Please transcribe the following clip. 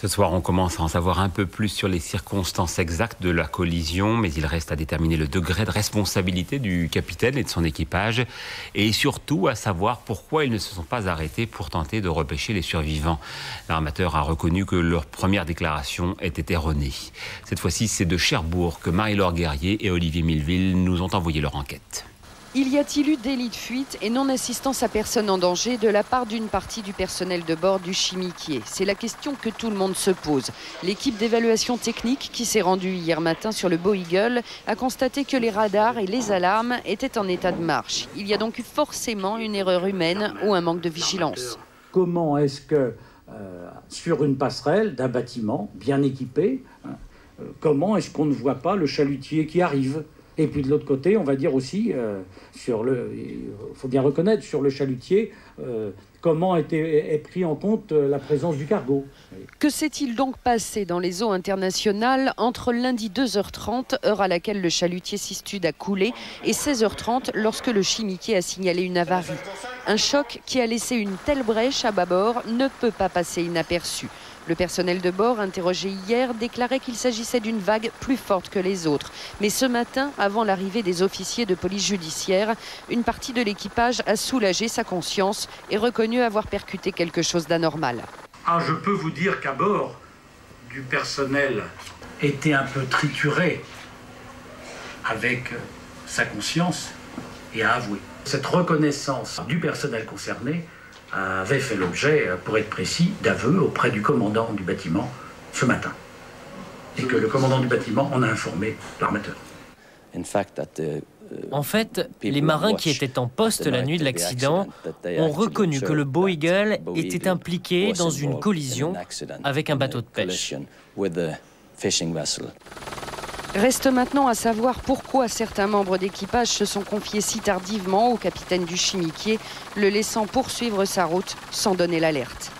Ce soir, on commence à en savoir un peu plus sur les circonstances exactes de la collision, mais il reste à déterminer le degré de responsabilité du capitaine et de son équipage, et surtout à savoir pourquoi ils ne se sont pas arrêtés pour tenter de repêcher les survivants. L'armateur a reconnu que leur première déclaration était erronée. Cette fois-ci, c'est de Cherbourg que Marie-Laure Guerrier et Olivier Milleville nous ont envoyé leur enquête. Y a-t-il eu délit de fuite et non-assistance à personne en danger de la part d'une partie du personnel de bord du Chimiquier? C'est la question que tout le monde se pose. L'équipe d'évaluation technique qui s'est rendue hier matin sur le Beau Eagle a constaté que les radars et les alarmes étaient en état de marche. Il y a donc eu forcément une erreur humaine ou un manque de vigilance. Comment est-ce que, sur une passerelle d'un bâtiment bien équipé, comment est-ce qu'on ne voit pas le chalutier qui arrive ? Et puis de l'autre côté, on va dire aussi, il faut bien reconnaître, sur le chalutier, comment est pris en compte la présence du cargo. Que s'est-il donc passé dans les eaux internationales entre lundi 2h30, heure à laquelle le chalutier Sistude a coulé, et 16h30 lorsque le Chimiquier a signalé une avarie? Un choc qui a laissé une telle brèche à bâbord ne peut pas passer inaperçu. Le personnel de bord, interrogé hier, déclarait qu'il s'agissait d'une vague plus forte que les autres. Mais ce matin, avant l'arrivée des officiers de police judiciaire, une partie de l'équipage a soulagé sa conscience et reconnu avoir percuté quelque chose d'anormal. Je peux vous dire qu'à bord, du personnel était un peu trituré avec sa conscience et a avoué. Cette reconnaissance du personnel concerné avait fait l'objet, pour être précis, d'aveux auprès du commandant du bâtiment ce matin. Et que le commandant du bâtiment en a informé l'armateur. En fait, les marins qui étaient en poste la nuit de l'accident ont reconnu que le Beau Eagle était impliqué dans une collision avec un bateau de pêche. Reste maintenant à savoir pourquoi certains membres d'équipage se sont confiés si tardivement au capitaine du Chimiquier, le laissant poursuivre sa route sans donner l'alerte.